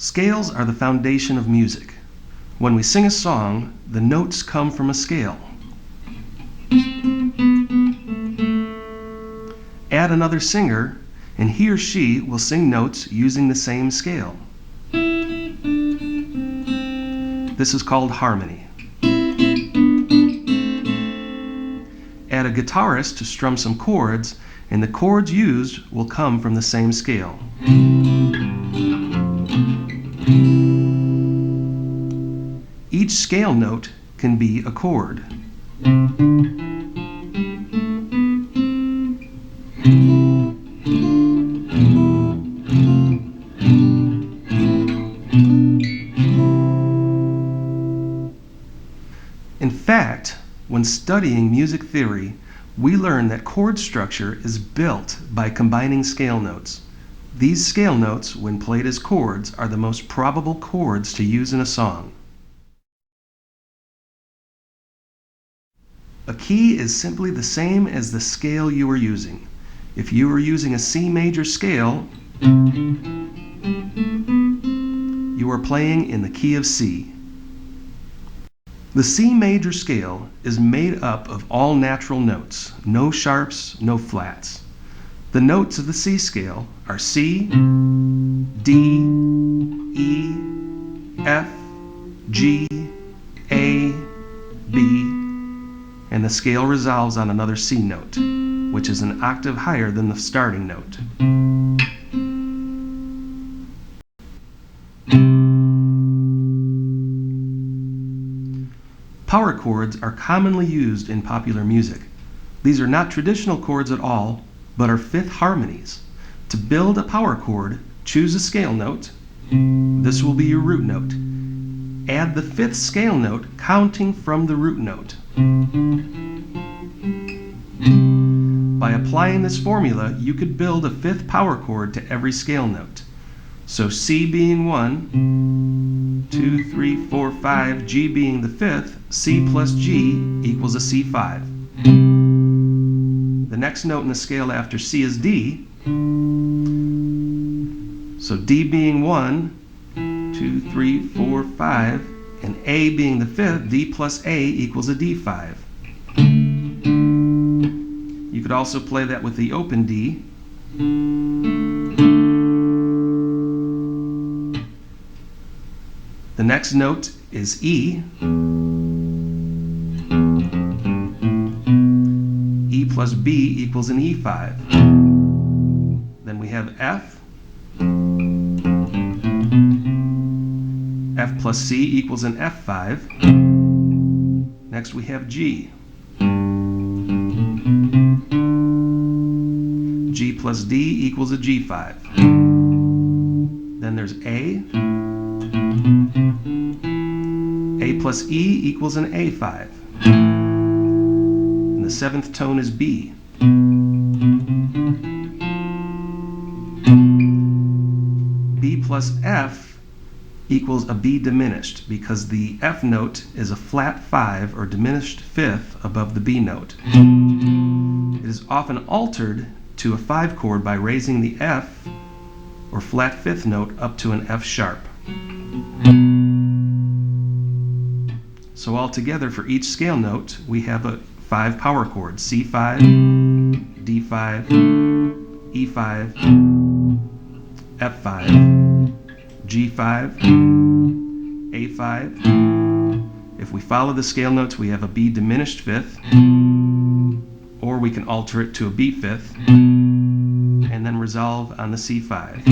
Scales are the foundation of music. When we sing a song, the notes come from a scale. Add another singer, and he or she will sing notes using the same scale. This is called harmony. Add a guitarist to strum some chords, and the chords used will come from the same scale. Each scale note can be a chord. In fact, when studying music theory, we learn that chord structure is built by combining scale notes. These scale notes, when played as chords, are the most probable chords to use in a song. A key is simply the same as the scale you are using. If you are using a C major scale, you are playing in the key of C. The C major scale is made up of all natural notes, no sharps, no flats. The notes of the C scale are C, D, E, F, G, A, B, and the scale resolves on another C note, which is an octave higher than the starting note. Power chords are commonly used in popular music. These are not traditional chords at all, but are fifth harmonies. To build a power chord, choose a scale note. This will be your root note. Add the fifth scale note counting from the root note. By applying this formula, you could build a fifth power chord to every scale note. So C being 1, 2, 3, 4, 5, G being the fifth, C plus G equals a C5. The next note in the scale after C is D. So D being 1, 2, 3, 4, 5, and A being the fifth, D plus A equals a D5. You could also play that with the open D. The next note is E. E plus B equals an E5. Then we have F. F plus C equals an F5. Next we have G. G plus D equals a G5. Then there's A. A plus E equals an A5. And the seventh tone is B. B plus F equals a B diminished because the F note is a flat 5 or diminished fifth above the B note. It is often altered to a 5 chord by raising the F or flat fifth note up to an F sharp. So altogether for each scale note we have a 5 power chords: C5, D5, E5, F5, G5, A5. If we follow the scale notes, we have a B diminished fifth, or we can alter it to a B fifth, and then resolve on the C5.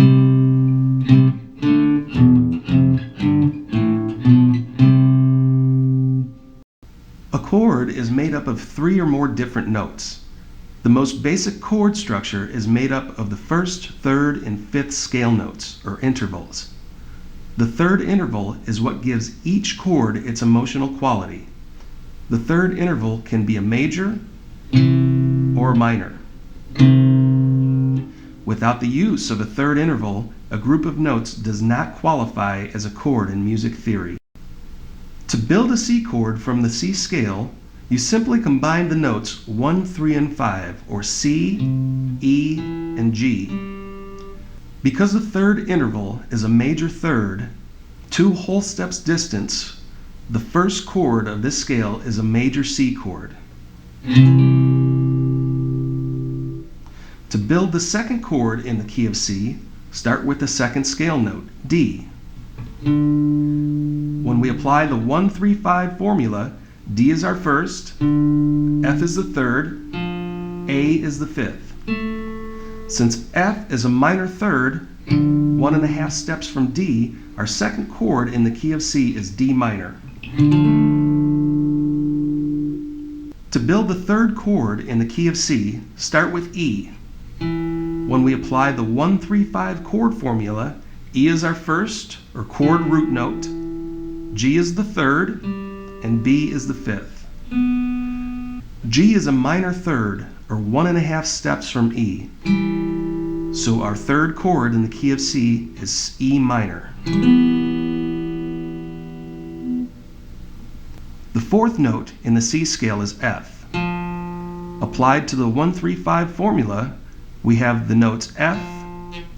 A chord is made up of 3 or more different notes. The most basic chord structure is made up of the first, third, and fifth scale notes, or intervals. The third interval is what gives each chord its emotional quality. The third interval can be a major or minor. Without the use of a third interval, a group of notes does not qualify as a chord in music theory. To build a C chord from the C scale, you simply combine the notes 1, 3, and 5, or C, E, and G. Because the third interval is a major third, 2 whole steps distance, the first chord of this scale is a major C chord. To build the second chord in the key of C, start with the second scale note, D. When we apply the 1-3-5 formula, D is our first, F is the third, A is the fifth. Since F is a minor third, 1.5 steps from D, our second chord in the key of C is D minor. To build the third chord in the key of C, start with E. When we apply the 1-3-5 chord formula, E is our first, or chord root note, G is the third, and B is the fifth. G is a minor third, or 1.5 steps from E. So our third chord in the key of C is E minor. The fourth note in the C scale is F. Applied to the 1-3-5 formula, we have the notes F,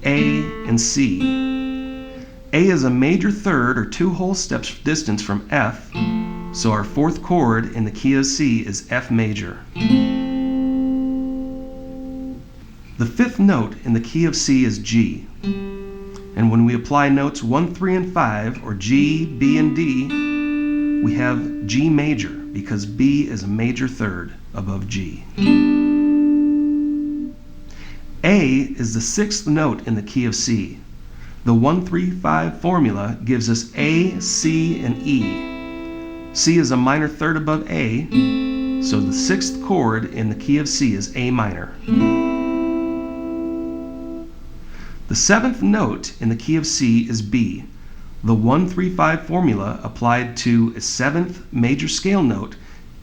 A, and C. A is a major third, or 2 whole steps distance from F, so our fourth chord in the key of C is F major. The fifth note in the key of C is G, and when we apply notes 1, 3, and 5, or G, B, and D, we have G major because B is a major third above G. A is the sixth note in the key of C. The 1-3-5 formula gives us A, C, and E. C is a minor third above A, so the sixth chord in the key of C is A minor. The seventh note in the key of C is B. The 1-3-5 formula applied to a seventh major scale note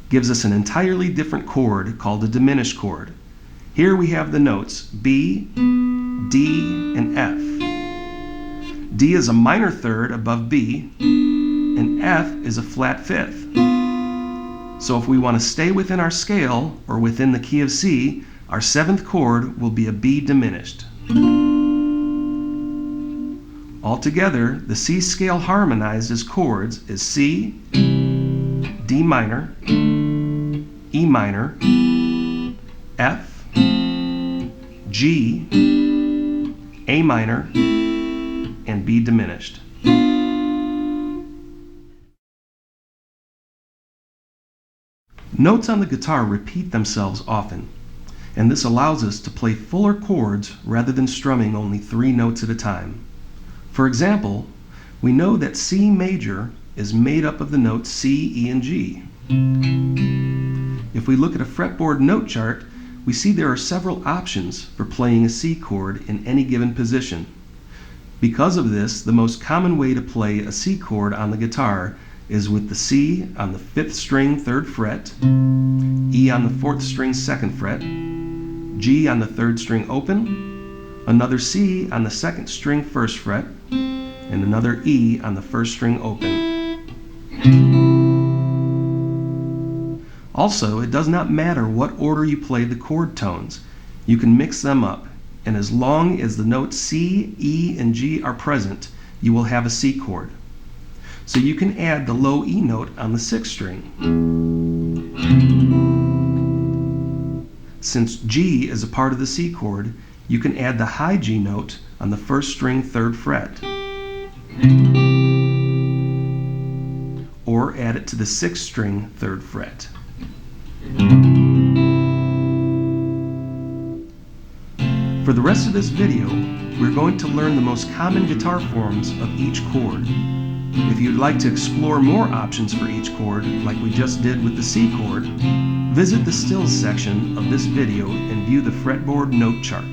gives us an entirely different chord called a diminished chord. Here we have the notes B, D, and F. D is a minor third above B, and F is a flat fifth. So if we want to stay within our scale, or within the key of C, our seventh chord will be a B diminished. Altogether, the C scale harmonized as chords is C, D minor, E minor, F, G, A minor, and B diminished. Notes on the guitar repeat themselves often, and this allows us to play fuller chords rather than strumming only 3 notes at a time. For example, we know that C major is made up of the notes C, E, and G. If we look at a fretboard note chart, we see there are several options for playing a C chord in any given position. Because of this, the most common way to play a C chord on the guitar is with the C on the 5th string 3rd fret, E on the 4th string 2nd fret, G on the 3rd string open, another C on the 2nd string 1st fret, and another E on the 1st string open. Also, it does not matter what order you play the chord tones. You can mix them up, and as long as the notes C, E, and G are present, you will have a C chord. So you can add the low E note on the 6th string. Since G is a part of the C chord, you can add the high G note on the 1st string 3rd fret, or add it to the 6th string 3rd fret. For the rest of this video, we're going to learn the most common guitar forms of each chord. If you'd like to explore more options for each chord, like we just did with the C chord, visit the stills section of this video and view the fretboard note chart.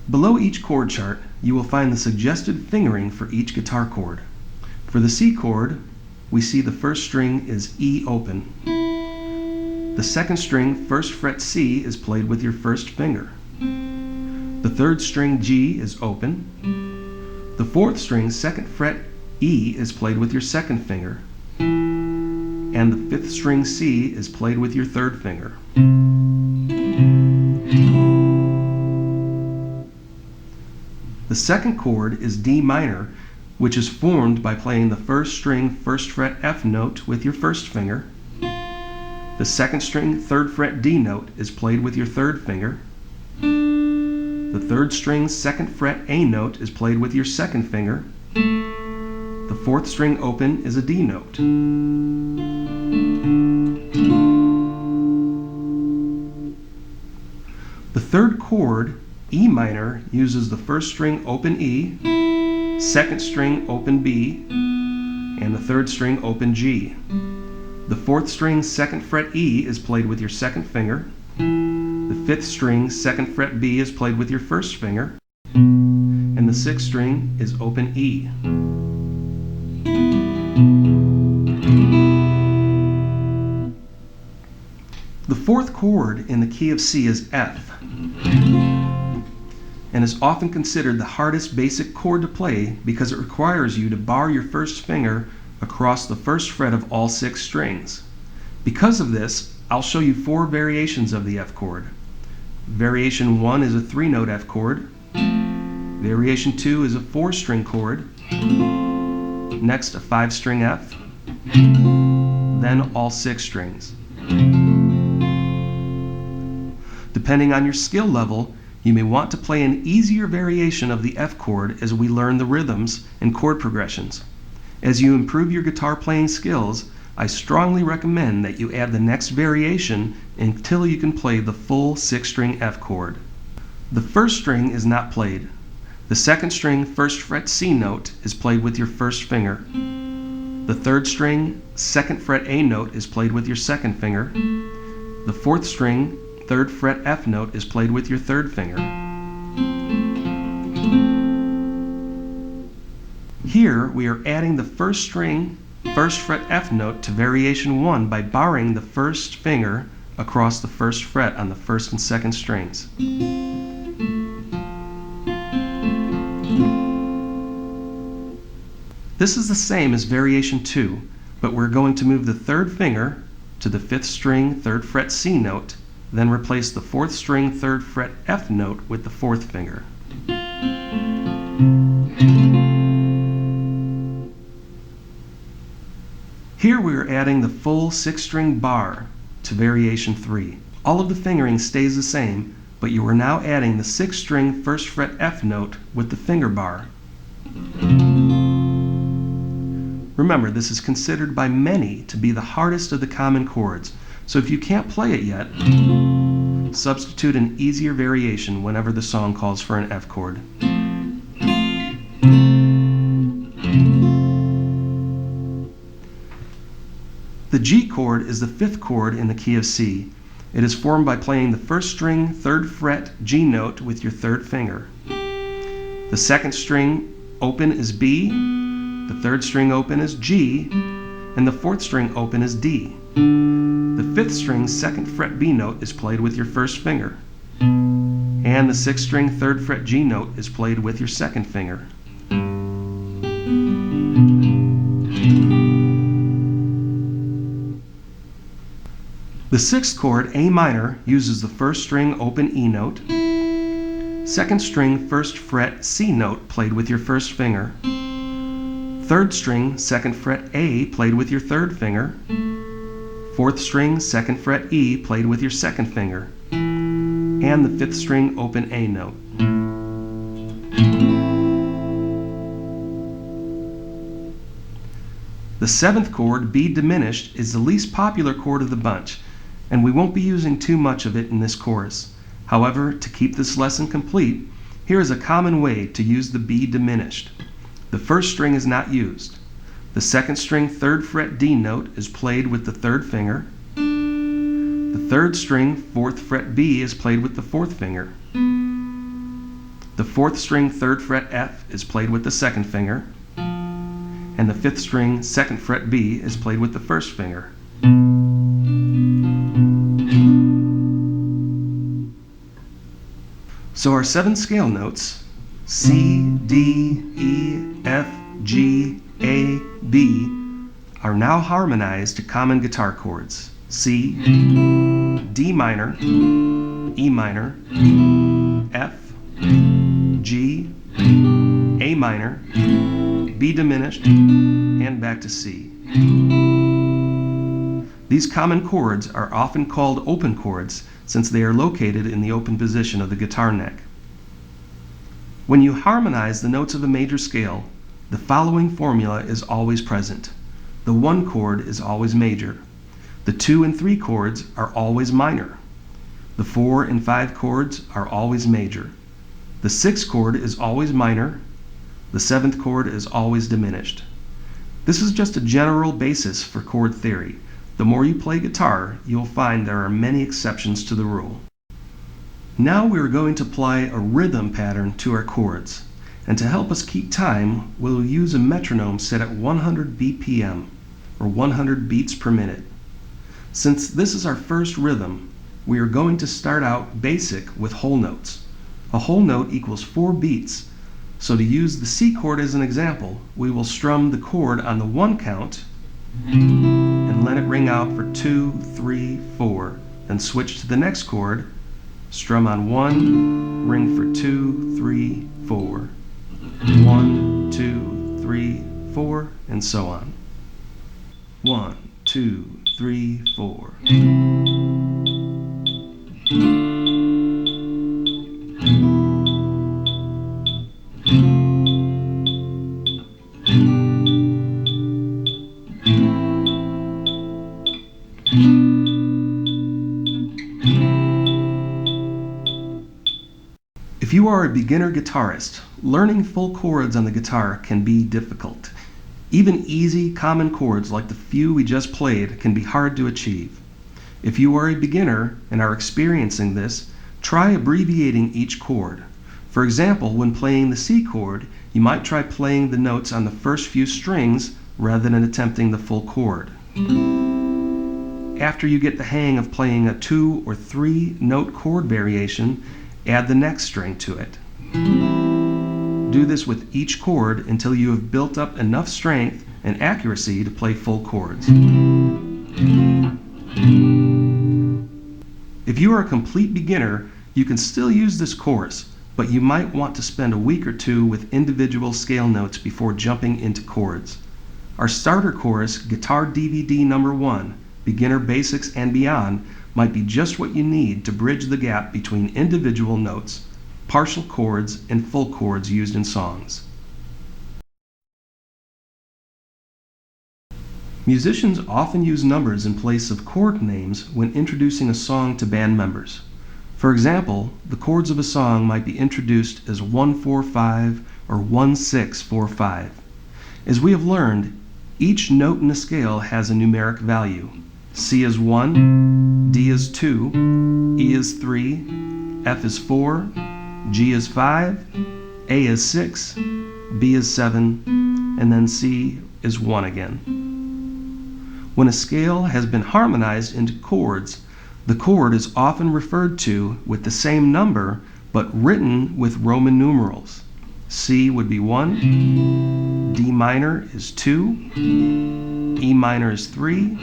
Below each chord chart, you will find the suggested fingering for each guitar chord. For the C chord, we see the 1st string is E open. The 2nd string 1st fret C is played with your 1st finger. The 3rd string G is open. The 4th string 2nd fret E is played with your 2nd finger. And the 5th string C is played with your 3rd finger. The second chord is D minor, which is formed by playing the first string first fret F note with your first finger. The second string third fret D note is played with your third finger. The third string second fret A note is played with your second finger. The fourth string open is a D note. The third chord, E minor, uses the first string open E, second string open B, and the third string open G. The fourth string second fret E is played with your second finger. The fifth string second fret B is played with your first finger. And the sixth string is open E. The fourth chord in the key of C is F, and is often considered the hardest basic chord to play because it requires you to bar your first finger across the first fret of all 6 strings. Because of this, I'll show you 4 variations of the F chord. Variation 1 is a 3-note F chord. Variation 2 is a 4-string chord. Next, a 5-string F. Then all 6 strings. Depending on your skill level, you may want to play an easier variation of the F chord as we learn the rhythms and chord progressions. As you improve your guitar playing skills, I strongly recommend that you add the next variation until you can play the full 6-string F chord. The first string is not played. The second string first fret C note is played with your first finger. The third string second fret A note is played with your second finger. The fourth string third fret F note is played with your third finger. Here we are adding the first string first fret F note to variation 1 by barring the first finger across the first fret on the first and second strings. This is the same as variation 2, but we're going to move the third finger to the 5th string third fret C note, then replace the 4th string third fret F note with the 4th finger. Here we are adding the full 6-string barre to variation 3. All of the fingering stays the same, but you are now adding the 6-string first fret F note with the finger barre. Remember, this is considered by many to be the hardest of the common chords, so if you can't play it yet, substitute an easier variation whenever the song calls for an F chord. The G chord is the 5th chord in the key of C. It is formed by playing the first string third fret G note with your third finger. The second string open is B, the third string open is G, and the fourth string open is D. The 5th string second fret B note is played with your first finger, and the 6th string third fret G note is played with your second finger. The 6th chord, A minor, uses the first string open E note, second string first fret C note played with your first finger, third string second fret A played with your third finger, fourth string second fret E played with your second finger, and the 5th string open A note. The 7th chord, B diminished, is the least popular chord of the bunch, and we won't be using too much of it in this chorus. However, to keep this lesson complete, here is a common way to use the B diminished. The first string is not used. The second string third fret D note is played with the third finger. The third string fourth fret B is played with the fourth finger. The fourth string third fret F is played with the second finger. And the 5th string second fret B is played with the first finger. So our 7 scale notes, C, D, E, F, G, A, B, are now harmonized to common guitar chords: C, D minor, E minor, F, G, minor, B diminished, and back to C. These common chords are often called open chords since they are located in the open position of the guitar neck. When you harmonize the notes of a major scale, the following formula is always present. The 1 chord is always major. The 2 and 3 chords are always minor. The 4 and 5 chords are always major. The 6th chord is always minor. The 7th chord is always diminished. This is just a general basis for chord theory. The more you play guitar, you'll find there are many exceptions to the rule. Now we are going to apply a rhythm pattern to our chords. And to help us keep time, we'll use a metronome set at 100 BPM, or 100 beats per minute. Since this is our first rhythm, we are going to start out basic with whole notes. A whole note equals 4 beats, so to use the C chord as an example, we will strum the chord on the 1 count and let it ring out for 2, 3, 4, then switch to the next chord, strum on 1, ring for 2, 3, 4, 1, 2, 3, 4, and so on. 1, 2, 3, 4. If you are a beginner guitarist, learning full chords on the guitar can be difficult. Even easy, common chords like the few we just played can be hard to achieve. If you are a beginner and are experiencing this, try abbreviating each chord. For example, when playing the C chord, you might try playing the notes on the first few strings rather than attempting the full chord. After you get the hang of playing a 2 or 3 note chord variation, add the next string to it. Do this with each chord until you have built up enough strength and accuracy to play full chords. If you are a complete beginner, you can still use this course, but you might want to spend a week or 2 with individual scale notes before jumping into chords. Our starter course, Guitar DVD number 1, Beginner Basics and Beyond, might be just what you need to bridge the gap between individual notes, partial chords, and full chords used in songs. Musicians often use numbers in place of chord names when introducing a song to band members. For example, the chords of a song might be introduced as 1-4-5 or 1-6-4-5. As we have learned, each note in the scale has a numeric value. C is 1, D is 2, E is 3, F is 4, G is 5, A is 6, B is 7, and then C is 1 again. When a scale has been harmonized into chords, the chord is often referred to with the same number but written with Roman numerals. C would be 1, D minor is 2, E minor is 3,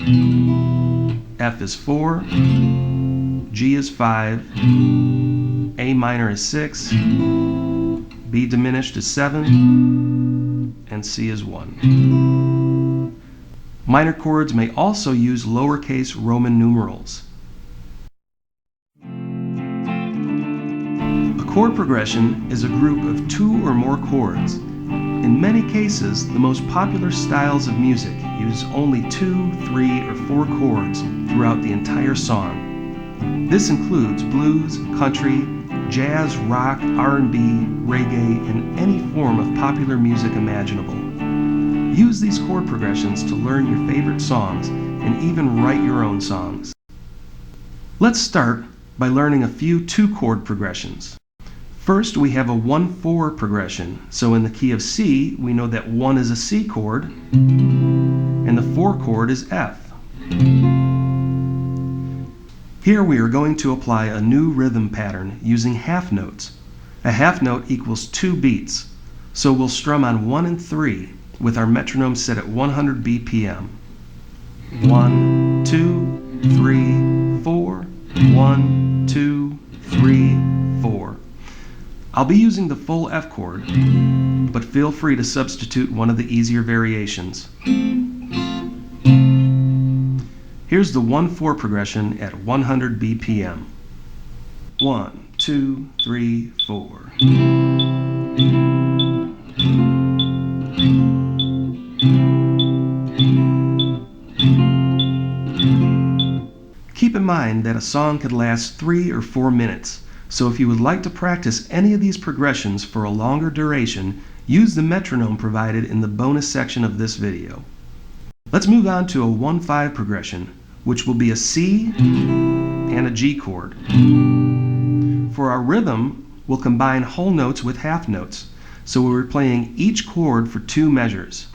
F is 4, G is 5, A minor is 6, B diminished is 7, and C is 1. Minor chords may also use lowercase Roman numerals. A chord progression is a group of 2 or more chords. In many cases, the most popular styles of music use only 2, 3, or 4 chords throughout the entire song. This includes blues, country, jazz, rock, R&B, reggae, and any form of popular music imaginable. Use these chord progressions to learn your favorite songs and even write your own songs. Let's start by learning a few 2-chord progressions. First, we have a 1-4 progression. So in the key of C, we know that 1 is a C chord, and the 4 chord is F. Here we are going to apply a new rhythm pattern using half notes. A half note equals 2 beats, so we'll strum on 1 and 3 with our metronome set at 100 BPM. 1, 2, 3, 4, 1, 2, 3, 4. I'll be using the full F chord, but feel free to substitute one of the easier variations. Here's the 1/4 progression at 100 BPM. 1, 2, 3, 4. Keep in mind that a song could last 3 or 4 minutes, so if you would like to practice any of these progressions for a longer duration, use the metronome provided in the bonus section of this video. Let's move on to a 1/5 progression, which will be a C and a G chord. For our rhythm, we'll combine whole notes with half notes, so we'll be playing each chord for 2 measures.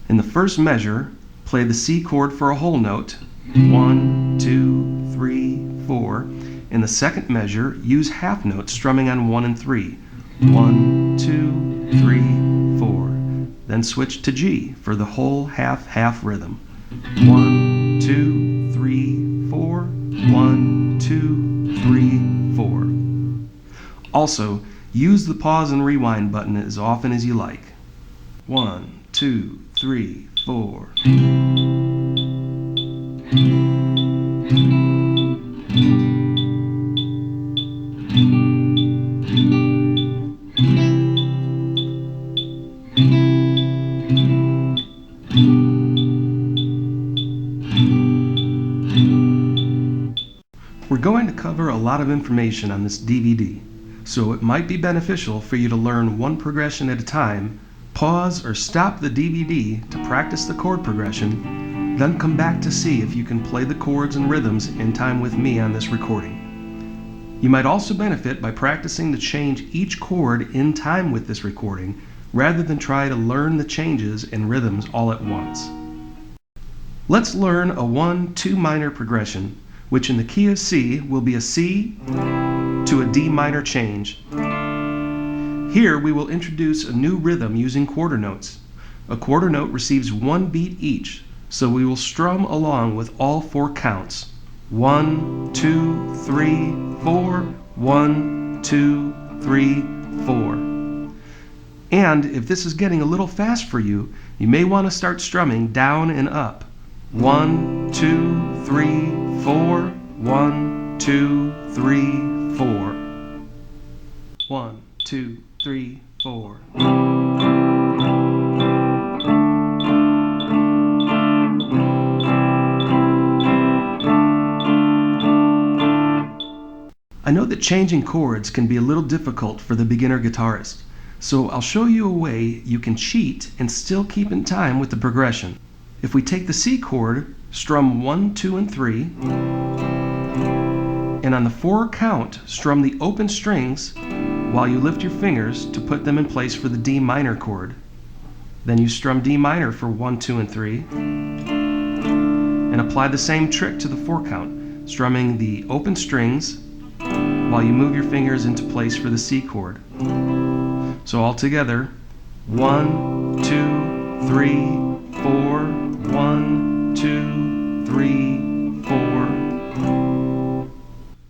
In the first measure, play the C chord for a whole note, 1, 2, 3, 4. In the second measure, use half notes strumming on 1 and 3. 1, 2, 3, 4. Then switch to G for the whole half-half rhythm. 1, 2, 3, 4. 1, 2, 3, 4. Also, use the pause and rewind button as often as you like. 1, 2, 3, 4. We're going to cover a lot of information on this DVD, so it might be beneficial for you to learn one progression at a time, pause or stop the DVD to practice the chord progression, then come back to see if you can play the chords and rhythms in time with me on this recording. You might also benefit by practicing to change each chord in time with this recording, rather than try to learn the changes and rhythms all at once. Let's learn a 1-2 minor progression, which in the key of C will be a C to a D minor change. Here we will introduce a new rhythm using quarter notes. A quarter note receives 1 beat each, so we will strum along with all 4 counts. 1, 2, 3, 4, 1, 2, 3, 4. And if this is getting a little fast for you, you may want to start strumming down and up. 1, 2, 3, 4. 1, 2, 3, 4. 1, 2, 3, 4. I know that changing chords can be a little difficult for the beginner guitarist, so I'll show you a way you can cheat and still keep in time with the progression. If we take the C chord, strum 1, 2, and 3, and on the 4 count, strum the open strings while you lift your fingers to put them in place for the D minor chord. Then you strum D minor for 1, 2, and 3, and apply the same trick to the 4 count, strumming the open strings while you move your fingers into place for the C chord. So all together, 1, 2, 3, 4, 1, 2, 3, 4.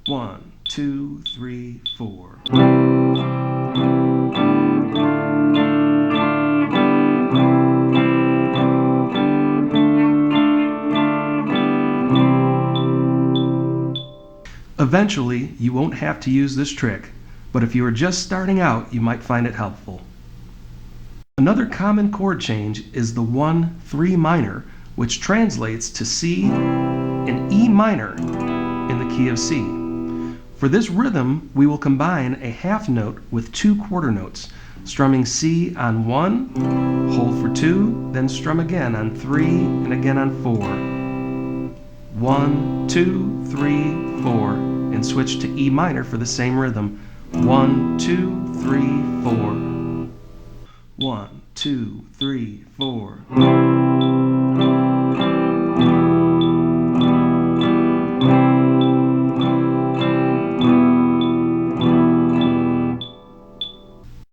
1, 2, 3, 4. Eventually, you won't have to use this trick, but if you are just starting out, you might find it helpful. Another common chord change is the 1-3 minor, which translates to C and E minor in the key of C. For this rhythm, we will combine a half note with 2 quarter notes, strumming C on 1, hold for 2, then strum again on 3 and again on 4. 1, 2, 3, 4, and switch to E minor for the same rhythm. 1, 2, 3, 4. 1, 2, 3, 4.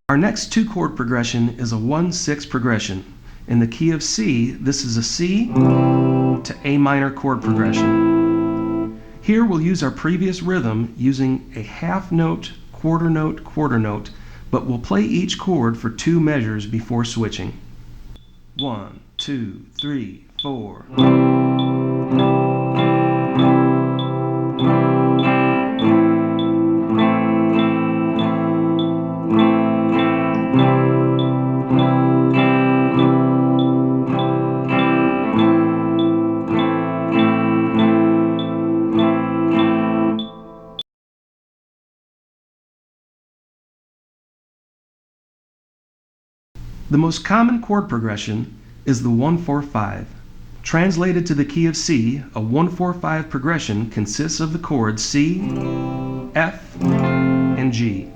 Our next 2-chord progression is a 1-6 progression. In the key of C, this is a C to A minor chord progression. Here we'll use our previous rhythm using a half note, quarter note, but we'll play each chord for 2 measures before switching. 1, 2, 3, 4. The most common chord progression is the 1-4-5. Translated to the key of C, a 1-4-5 progression consists of the chords C, F, and G.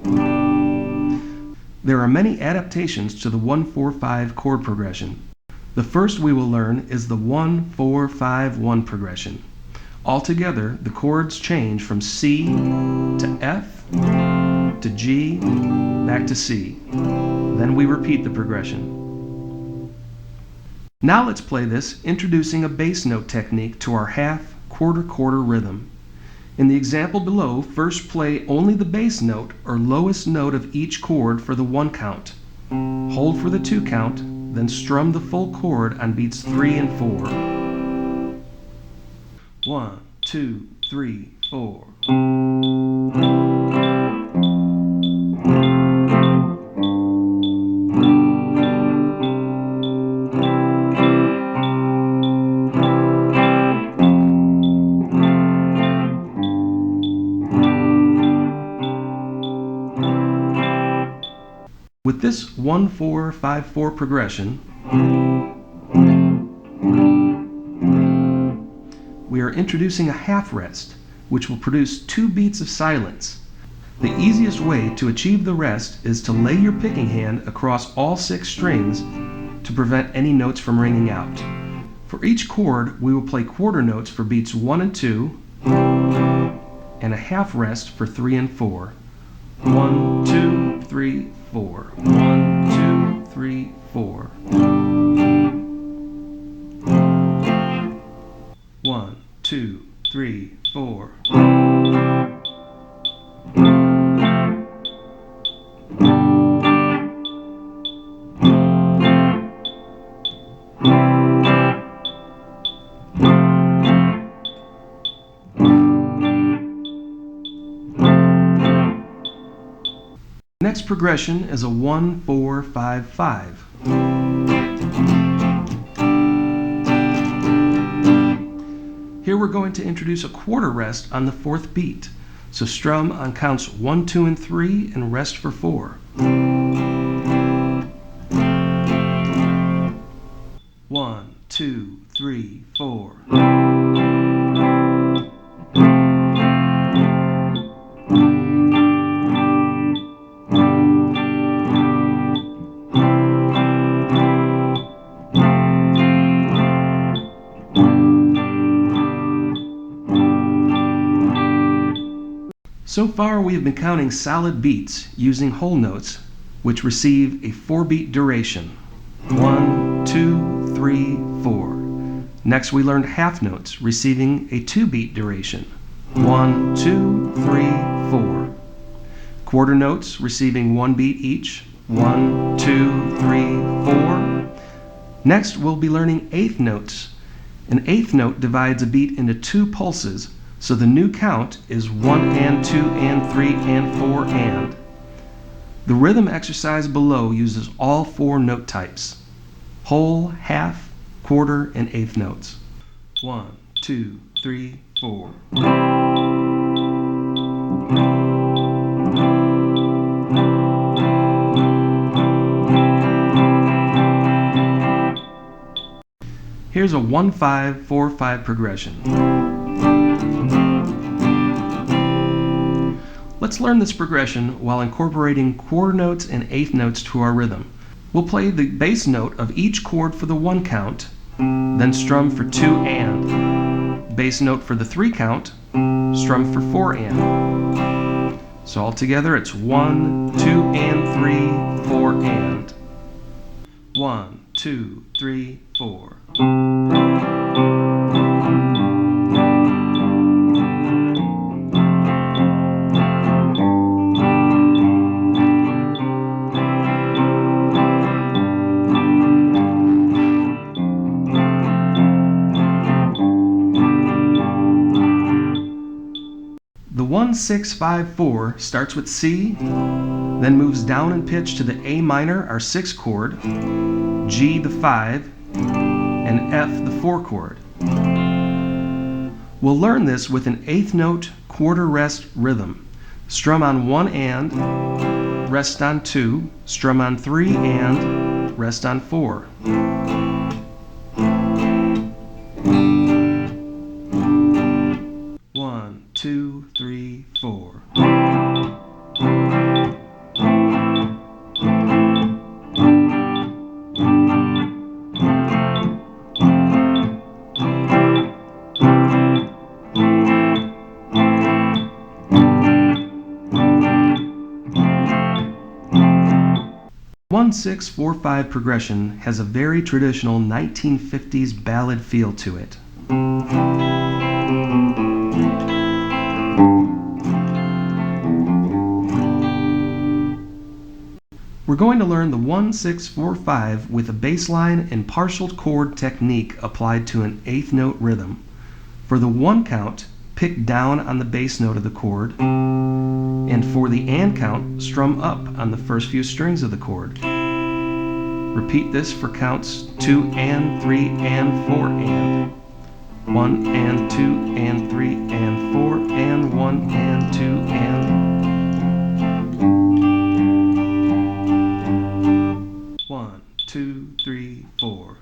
There are many adaptations to the 1-4-5 chord progression. The first we will learn is the 1-4-5-1 progression. Altogether, the chords change from C to F to G back to C. Then we repeat the progression. Now let's play this, introducing a bass note technique to our half, quarter, quarter rhythm. In the example below, first play only the bass note or lowest note of each chord for the 1 count. Hold for the 2 count, then strum the full chord on beats 3 and 4. 1, 2, 3, 4. With this 1-4-5-4 progression, we are introducing a half rest, which will produce 2 beats of silence. The easiest way to achieve the rest is to lay your picking hand across all 6 strings to prevent any notes from ringing out. For each chord, we will play quarter notes for beats 1 and 2, and a half rest for 3 and 4. 1, 2, 3, 4. 1, 2, 3, 4. 1, 2, 3, 4. Next progression is a 1-4-5-5. Here we're going to introduce a quarter rest on the 4th beat. So strum on counts 1, 2, and 3 and rest for 4. 1, 2, 3, 4. So far we have been counting solid beats using whole notes, which receive a 4-beat duration. 1, 2, 3, 4. Next we learned half notes receiving a 2-beat duration. 1, 2, 3, 4. Quarter notes receiving 1 beat each. 1, 2, 3, 4. Next we'll be learning eighth notes. An eighth note divides a beat into 2 pulses, so the new count is 1 and 2 and 3 and 4 and. The rhythm exercise below uses all 4 note types: whole, half, quarter, and eighth notes. 1, 2, 3, 4. Here's a 1-5-4-5 progression. Let's learn this progression while incorporating quarter notes and eighth notes to our rhythm. We'll play the bass note of each chord for the 1 count, then strum for 2 and. Bass note for the 3 count, strum for 4 and. So altogether it's 1, 2 and 3, 4 and. 1, 2, 3, 4. 1-6-5-4 starts with C, then moves down in pitch to the A minor, our 6th chord, G the 5, and F the 4 chord. We'll learn this with an 8th note quarter rest rhythm. Strum on 1 and, rest on 2, strum on 3 and, rest on 4. One, two, three, 4. The 1-6-4-5 progression has a very traditional 1950s ballad feel to it. We're going to learn the 1-6-4-5 with a bass line and partial chord technique applied to an 8th note rhythm. For the 1 count, pick down on the bass note of the chord, and for the and count, strum up on the first few strings of the chord. Repeat this for counts 2 and 3 and 4 and. 1 and 2 and 3 and 4 and 1 and 2 and. 1, 2, 3, 4.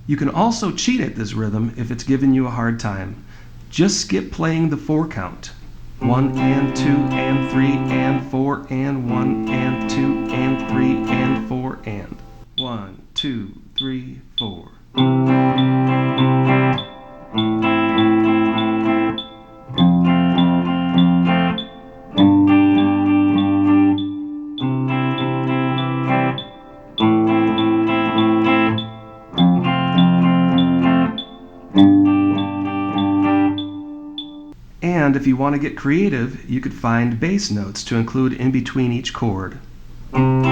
You can also cheat at this rhythm if it's giving you a hard time. Just skip playing the 4 count. 1 and 2 and 3 and 4 and 1 and 2 and 3 and 4 and. 1, 2, 3, 4. And if you want to get creative, you could find bass notes to include in between each chord. 1,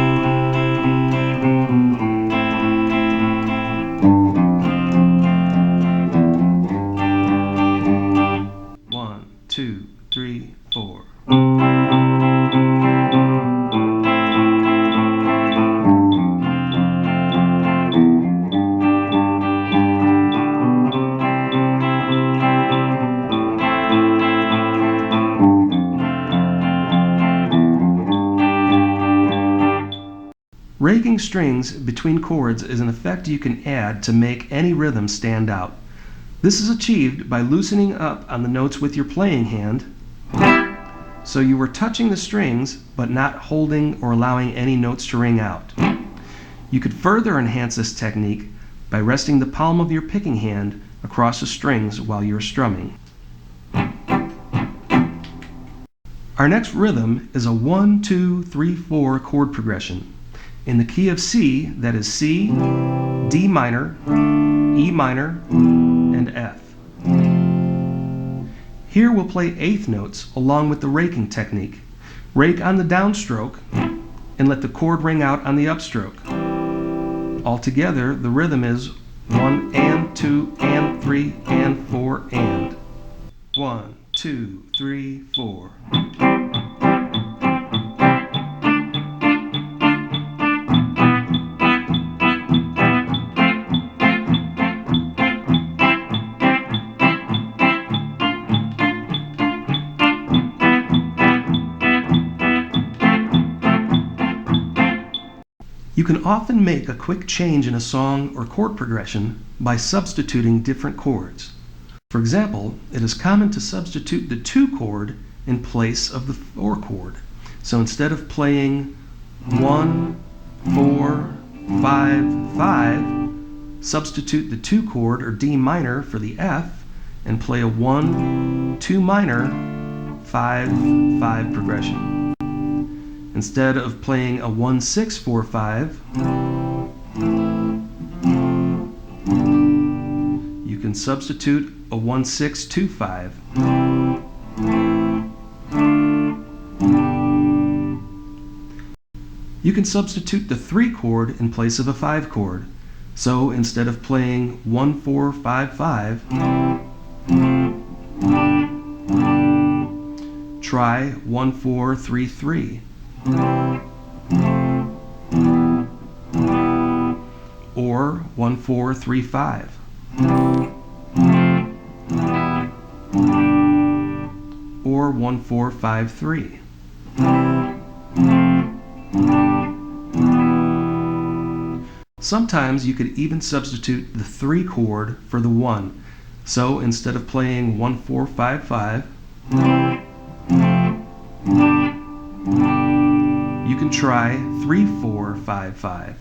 2, 3, 4. Raking strings between chords is an effect you can add to make any rhythm stand out. This is achieved by loosening up on the notes with your playing hand, so you are touching the strings but not holding or allowing any notes to ring out. You could further enhance this technique by resting the palm of your picking hand across the strings while you're strumming. Our next rhythm is a 1-2-3-4 chord progression. In the key of C, that is C, D minor, E minor, and F. Here we'll play 8th notes along with the raking technique. Rake on the downstroke and let the chord ring out on the upstroke. Altogether, the rhythm is 1 and 2 and 3 and 4 and. 1, 2, 3, 4. You can often make a quick change in a song or chord progression by substituting different chords. For example, it is common to substitute the 2 chord in place of the 4 chord. So instead of playing 1, 4, 5, 5, substitute the 2 chord or D minor for the F and play a 1, 2 minor, 5, 5 progression. Instead of playing a 1-6-4-5, you can can substitute a 1-6-2-5. You can substitute the 3 chord in place of a 5 chord. So instead of playing 1-4-5-5, try 1-4-3-3. Or 1-4-3-5. Or 1-4-5-3. Sometimes you could even substitute the 3 chord for the 1. So instead of playing 1-4-5-5, you can try 3-4-5-5.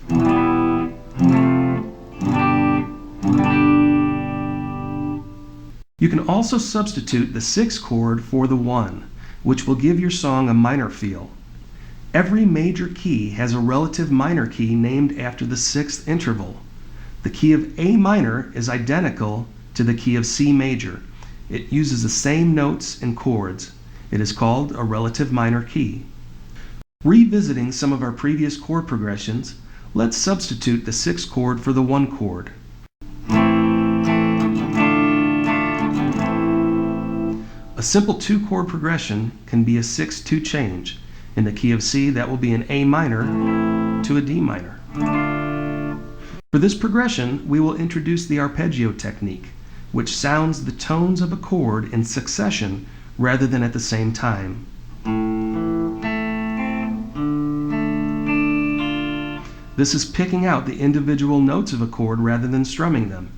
You can also substitute the 6 chord for the 1, which will give your song a minor feel. Every major key has a relative minor key named after the 6th interval. The key of A minor is identical to the key of C major. It uses the same notes and chords. It is called a relative minor key. Revisiting some of our previous chord progressions, let's substitute the 6th chord for the 1 chord. A simple 2 chord progression can be a 6-2 change. In the key of C, that will be an A minor to a D minor. For this progression, we will introduce the arpeggio technique, which sounds the tones of a chord in succession rather than at the same time. This is picking out the individual notes of a chord rather than strumming them.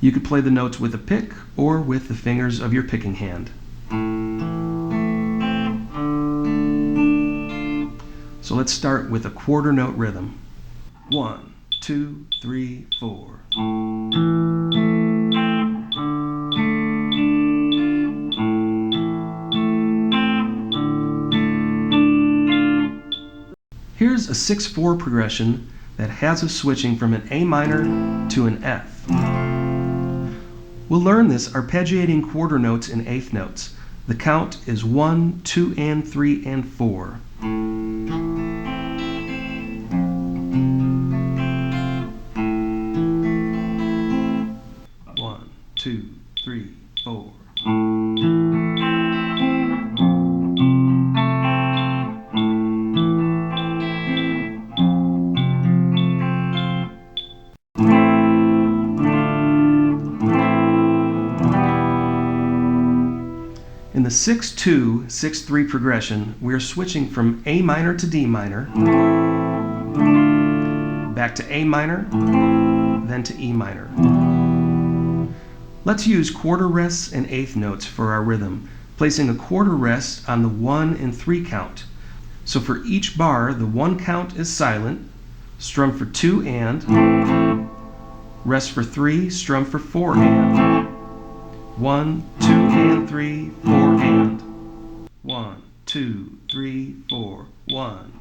You could play the notes with a pick or with the fingers of your picking hand. So let's start with a quarter note rhythm. 1, 2, 3, 4. Here's a 6-4 progression that has us switching from an A minor to an F. We'll learn this arpeggiating quarter notes and eighth notes. The count is 1, 2, and 3, and 4. 1, 2, 3, 4. In the 6-2, 6-3 progression, we're switching from A minor to D minor, back to A minor, then to E minor. Let's use quarter rests and eighth notes for our rhythm, placing a quarter rest on the 1 and 3 count. So for each bar, the 1 count is silent, strum for 2 and, rest for 3, strum for 4 and. 1, 2, and 3, 4, and. 1, 2, 3, 4, 1.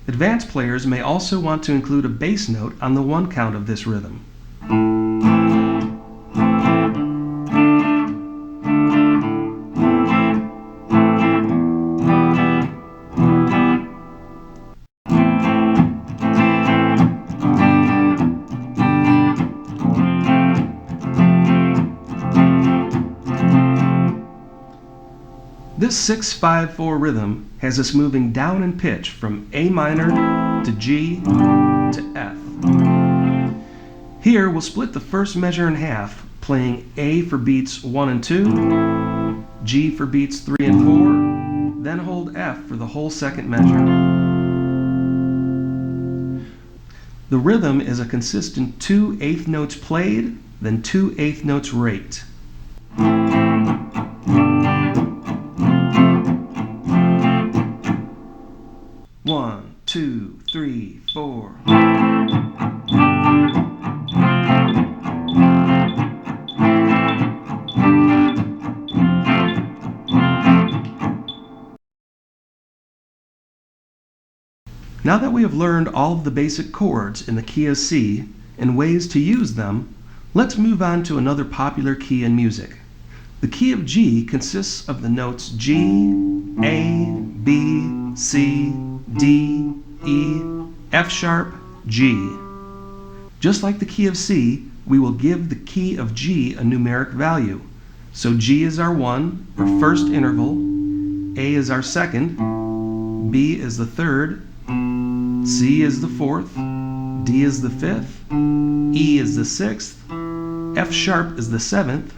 Advanced players may also want to include a bass note on the 1 count of this rhythm. This 6-5-4 rhythm has us moving down in pitch from A minor to G to F. Here we'll split the first measure in half, playing A for beats 1 and 2, G for beats 3 and 4, then hold F for the whole second measure. The rhythm is a consistent 2 eighth notes played, then 2 eighth notes raked. 1, 2, 3, 4. Now that we have learned all of the basic chords in the key of C and ways to use them, let's move on to another popular key in music. The key of G consists of the notes G, A, B, C, D, E, F sharp, G. Just like the key of C, we will give the key of G a numeric value. So G is our 1, or first interval, A is our second, B is the third, C is the fourth, D is the fifth, E is the sixth, F sharp is the seventh,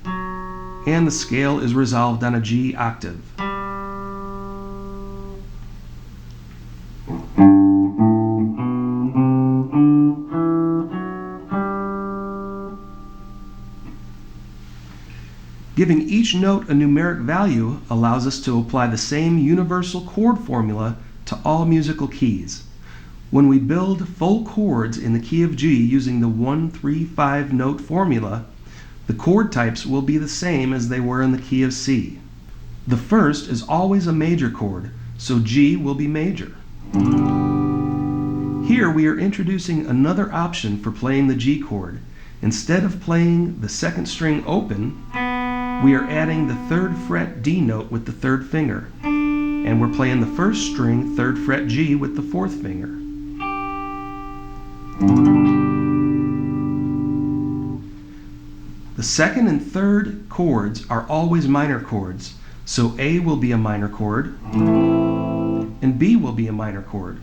and the scale is resolved on a G octave. Giving each note a numeric value allows us to apply the same universal chord formula to all musical keys. When we build full chords in the key of G using the 1-3-5 note formula, the chord types will be the same as they were in the key of C. The first is always a major chord, so G will be major. Here we are introducing another option for playing the G chord. Instead of playing the second string open, we are adding the 3rd fret D note with the 3rd finger, and we're playing the 1st string 3rd fret G with the 4th finger. The 2nd and 3rd chords are always minor chords, so A will be a minor chord, and B will be a minor chord.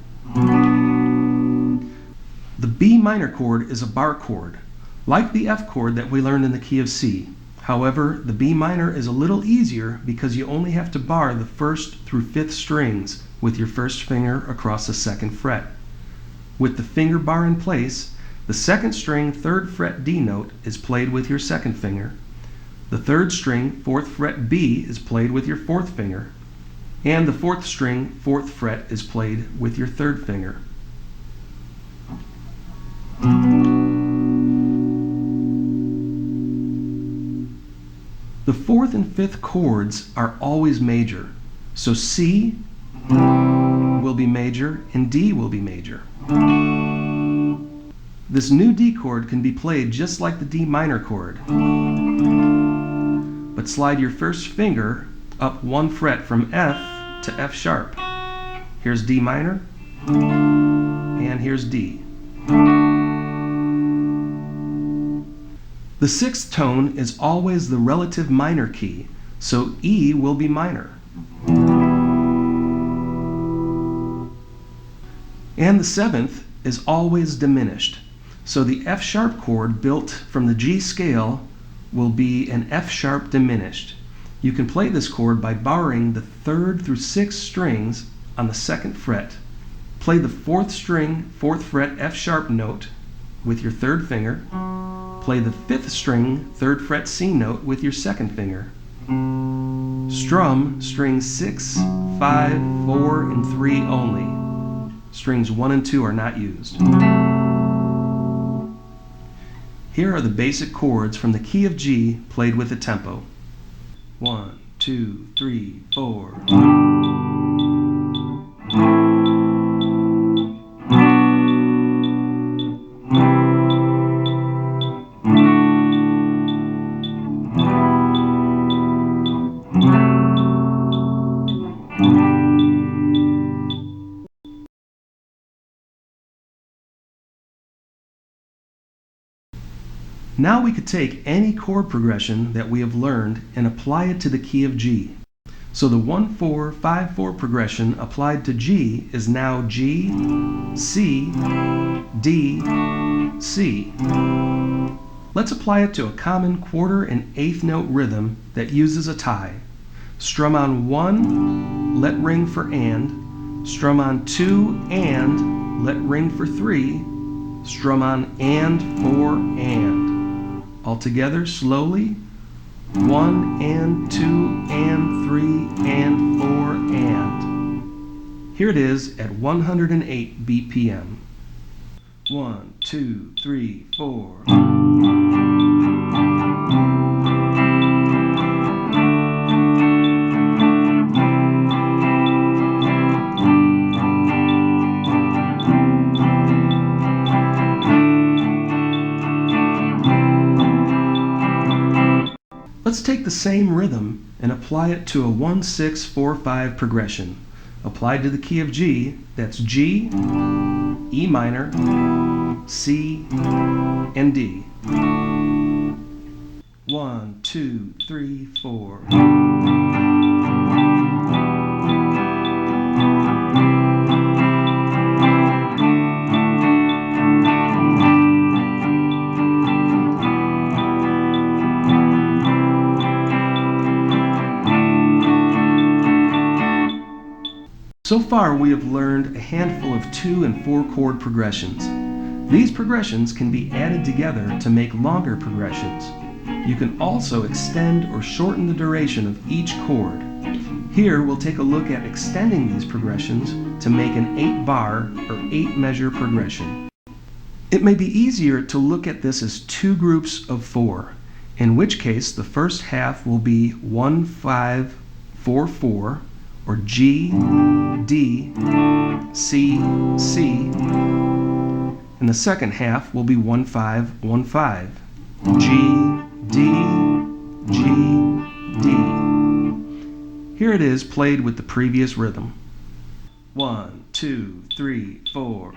The B minor chord is a barre chord, like the F chord that we learned in the key of C. However, the B minor is a little easier because you only have to bar the 1st through 5th strings with your 1st finger across the 2nd fret. With the finger bar in place, the 2nd string 3rd fret D note is played with your 2nd finger, the 3rd string 4th fret B is played with your 4th finger, and the 4th string 4th fret is played with your 3rd finger. The 4th and 5th chords are always major, so C will be major and D will be major. This new D chord can be played just like the D minor chord, but slide your 1st finger up 1 fret from F to F sharp. Here's D minor, and here's D. The 6th tone is always the relative minor key, so E will be minor. And the 7th is always diminished, so the F sharp chord built from the G scale will be an F sharp diminished. You can play this chord by barring the 3rd through 6th strings on the 2nd fret. Play the 4th string 4th fret F sharp note with your 3rd finger. Play the 5th string 3rd fret C note with your 2nd finger. Strum strings 6, 5, 4, and 3 only. Strings 1 and 2 are not used. Here are the basic chords from the key of G played with a tempo. 1, 2, 3, 4. Now we could take any chord progression that we have learned and apply it to the key of G. So the 1-4-5-4 progression applied to G is now G, C, D, C. Let's apply it to a common quarter and eighth note rhythm that uses a tie. Strum on 1, let ring for and, strum on 2 and, let ring for 3, strum on and 4 and. All together slowly, 1 and 2 and 3 and 4 and. Here it is at 108 BPM. 1, 2, 3, 4. Let's take the same rhythm and apply it to a 1-6-4-5 progression. Applied to the key of G, that's G, E minor, C, and D. 1, 2, 3, 4. So far we have learned a handful of 2- and 4-chord progressions. These progressions can be added together to make longer progressions. You can also extend or shorten the duration of each chord. Here we'll take a look at extending these progressions to make an 8-bar or 8-measure progression. It may be easier to look at this as 2 groups of 4, in which case the first half will be 1-5-4-4, or G, D, C, C, and the second half will be 1-5-1-5, G, D, G, D. Here it is played with the previous rhythm. 1, 2, 3, 4.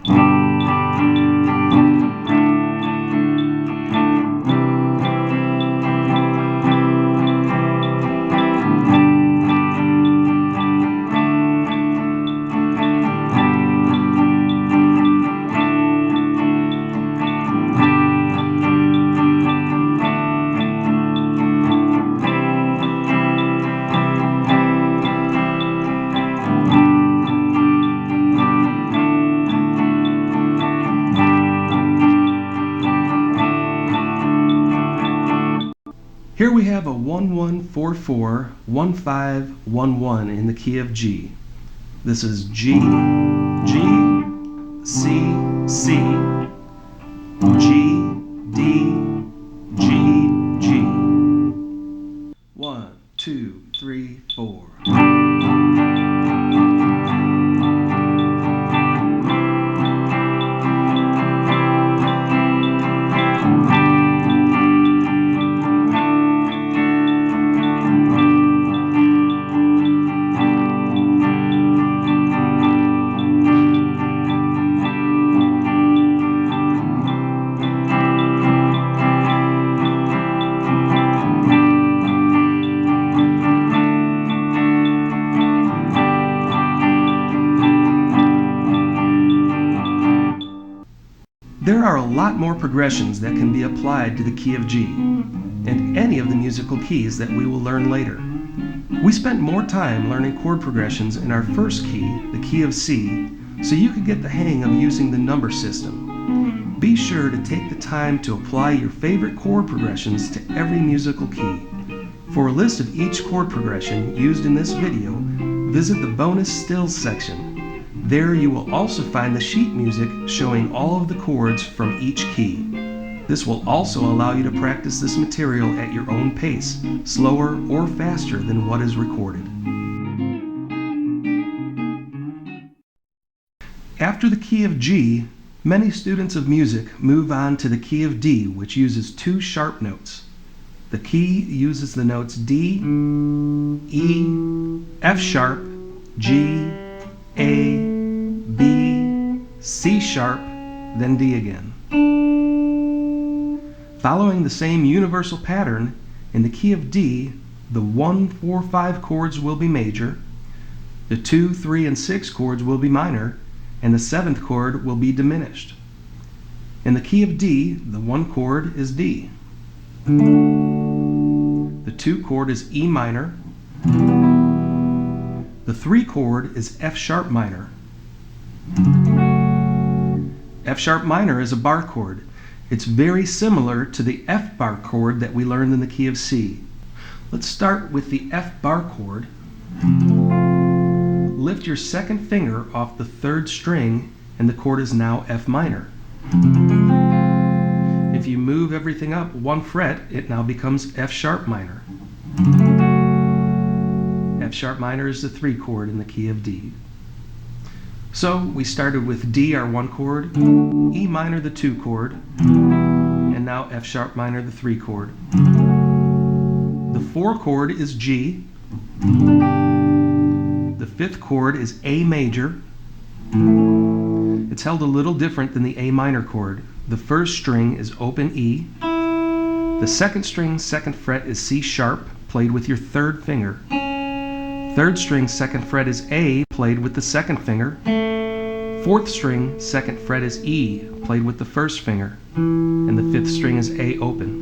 Here we have a 1-1-4-4-1-5-1-1 in the key of G. This is G, G, C, C, G, D, G, G. 1, 2, 3, 4. There are a lot more progressions that can be applied to the key of G, and any of the musical keys that we will learn later. We spent more time learning chord progressions in our first key, the key of C, so you could get the hang of using the number system. Be sure to take the time to apply your favorite chord progressions to every musical key. For a list of each chord progression used in this video, visit the bonus stills section. There you will also find the sheet music showing all of the chords from each key. This will also allow you to practice this material at your own pace, slower or faster than what is recorded. After the key of G, many students of music move on to the key of D, which uses 2 sharp notes. The key uses the notes D, E, F sharp, G, A, B, C sharp, then D again. Following the same universal pattern, in the key of D, the 1-4-5 chords will be major, the 2, 3, and 6 chords will be minor, and the 7th chord will be diminished. In the key of D, the 1 chord is D. The 2 chord is E minor. The 3 chord is F sharp minor. F sharp minor is a bar chord. It's very similar to the F bar chord that we learned in the key of C. Let's start with the F bar chord. Lift your second finger off the 3rd string and the chord is now F minor. If you move everything up 1 fret, it now becomes F sharp minor. F sharp minor is the 3 chord in the key of D. So we started with D, our 1 chord, E minor, the 2 chord, and now F sharp minor, the 3 chord. The 4 chord is G. The 5th chord is A major. It's held a little different than the A minor chord. The first string is open E. The second string, 2nd fret is C sharp, played with your 3rd finger. 3rd string, 2nd fret is A, played with the 2nd finger. 4th string, 2nd fret is E, played with the 1st finger. And the 5th string is A open.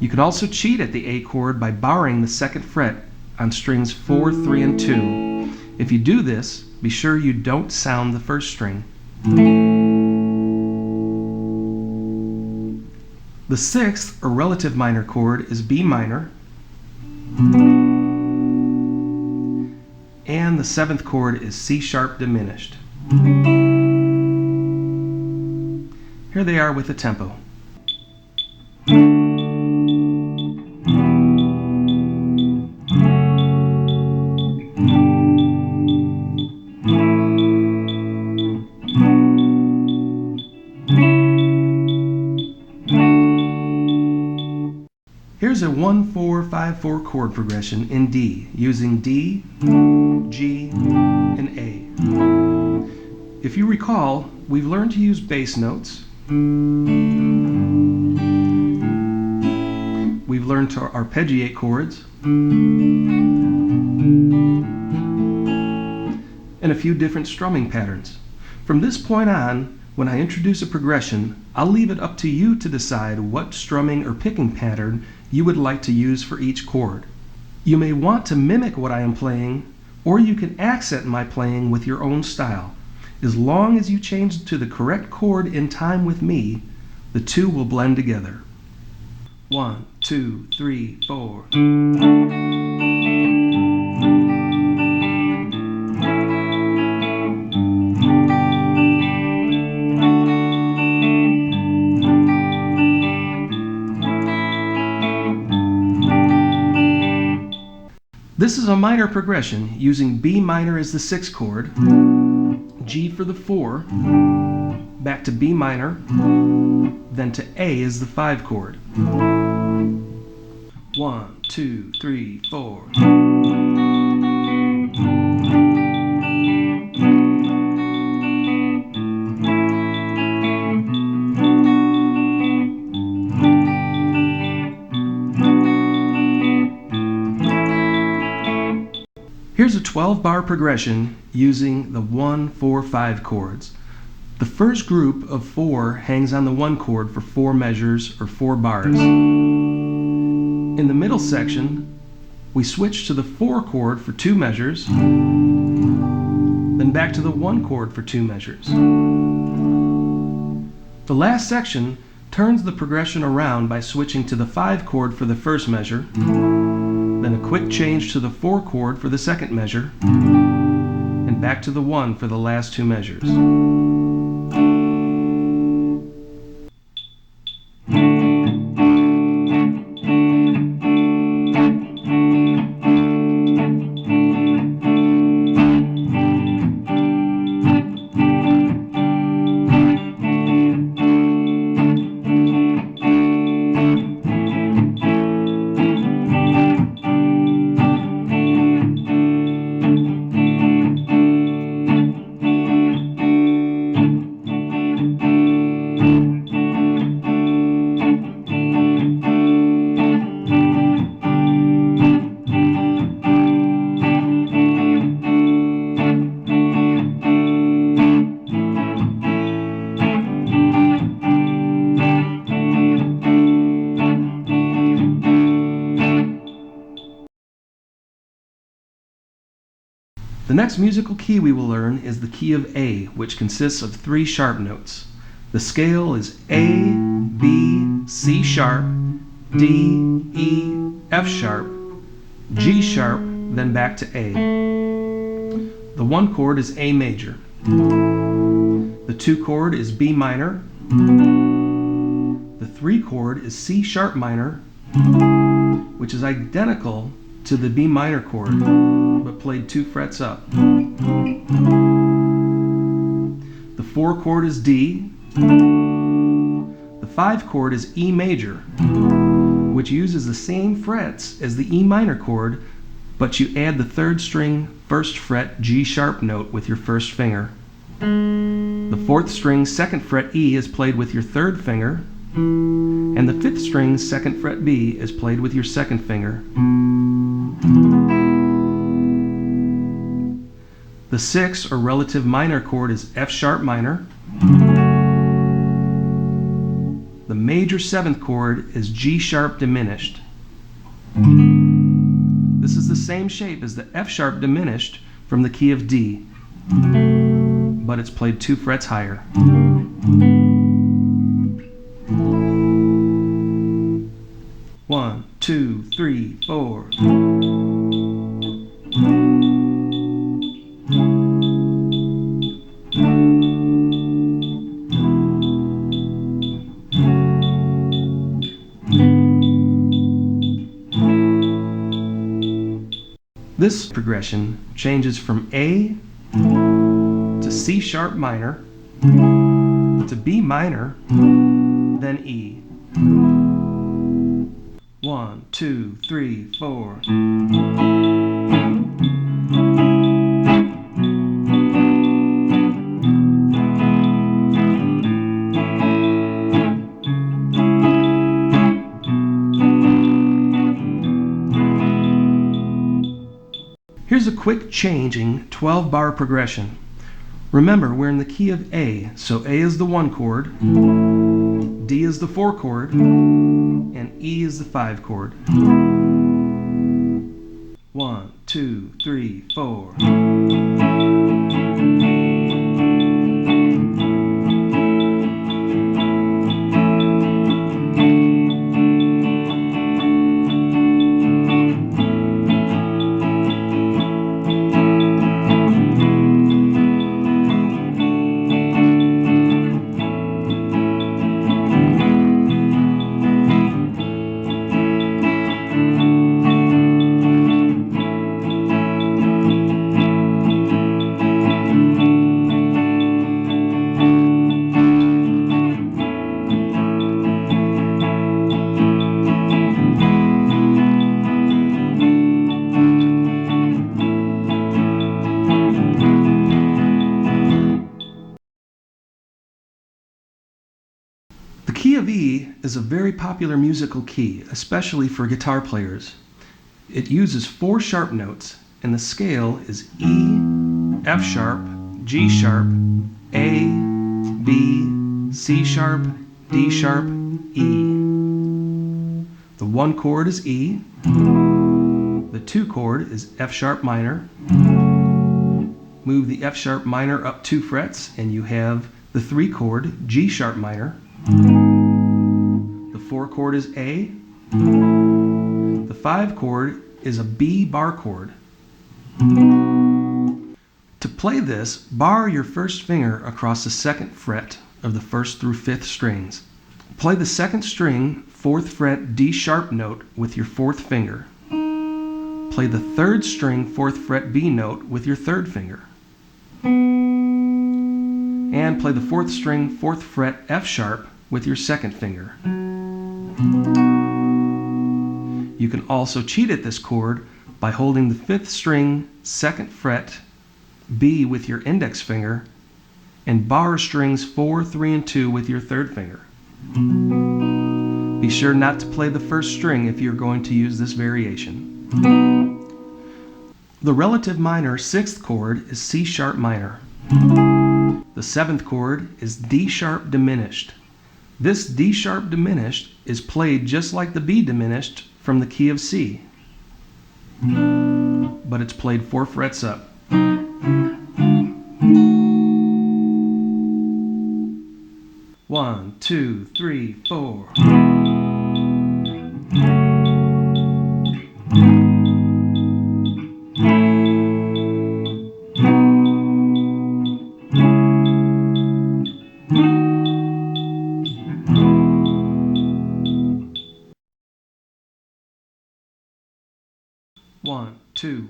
You can also cheat at the A chord by barring the 2nd fret on strings 4, 3, and 2. If you do this, be sure you don't sound the 1st string. The 6th, or relative minor chord, is B minor. And the 7th chord is C sharp diminished. Here they are with the tempo. Here's a 1-4-5-4 chord progression in D, using D, G, and A. If you recall, we've learned to use bass notes. We've learned to arpeggiate chords. And a few different strumming patterns. From this point on, when I introduce a progression, I'll leave it up to you to decide what strumming or picking pattern you would like to use for each chord. You may want to mimic what I am playing, or you can accent my playing with your own style. As long as you change to the correct chord in time with me, the two will blend together. 1, 2, 3, 4. This is a minor progression using B minor as the 6th chord, G for the 4, back to B minor, then to A as the 5 chord. 1, 2, 3, 4. Here's a 12-bar progression using the 1-4-5 chords. The first group of 4 hangs on the 1 chord for 4 measures or 4 bars. In the middle section, we switch to the 4 chord for 2 measures, then back to the 1 chord for 2 measures. The last section turns the progression around by switching to the 5 chord for the first measure, then a quick change to the 4 chord for the second measure, and back to the 1 for the last 2 measures. The next musical key we will learn is the key of A, which consists of 3 sharp notes. The scale is A, B, C sharp, D, E, F sharp, G sharp, then back to A. The 1 chord is A major. The 2 chord is B minor. The 3 chord is C sharp minor, which is identical to the B minor chord, but played 2 frets up. The 4 chord is D. The 5 chord is E major, which uses the same frets as the E minor chord, but you add the 3rd string 1st fret G sharp note with your 1st finger. The 4th string 2nd fret E is played with your 3rd finger, and the 5th string 2nd fret B is played with your 2nd finger. The 6th or relative minor chord is F sharp minor. The major 7th chord is G sharp diminished. This is the same shape as the F sharp diminished from the key of D, but it's played 2 frets higher. One, two, three, four. This progression changes from A to C sharp minor to B minor, then E. 1, 2, 3, 4. Here's a quick changing 12 bar progression. Remember, we're in the key of A, so A is the 1 chord, D is the 4 chord, and E is the 5 chord. 1, 2, 3, 4. The key of E is a very popular musical key, especially for guitar players. It uses 4 sharp notes, and the scale is E, F sharp, G sharp, A, B, C sharp, D sharp, E. The 1 chord is E, the 2 chord is F sharp minor. Move the F sharp minor up 2 frets and you have the 3 chord G sharp minor. The 4 chord is A. The 5 chord is a B bar chord. To play this, bar your 1st finger across the 2nd fret of the 1st through 5th strings. Play the 2nd string 4th fret D sharp note with your 4th finger. Play the 3rd string 4th fret B note with your 3rd finger. And play the 4th string 4th fret F sharp with your 2nd finger. You can also cheat at this chord by holding the 5th string 2nd fret B with your index finger and bar strings 4, 3, and 2 with your 3rd finger. Be sure not to play the 1st string if you're going to use this variation. The relative minor 6th chord is C sharp minor. The 7th chord is D sharp diminished. This D sharp diminished is played just like the B diminished from the key of C, but it's played 4 frets up. 1, 2, 3, 4. One, two.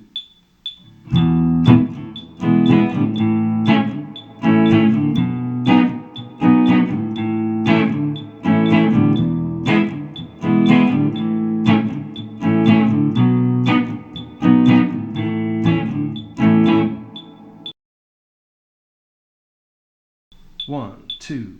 2.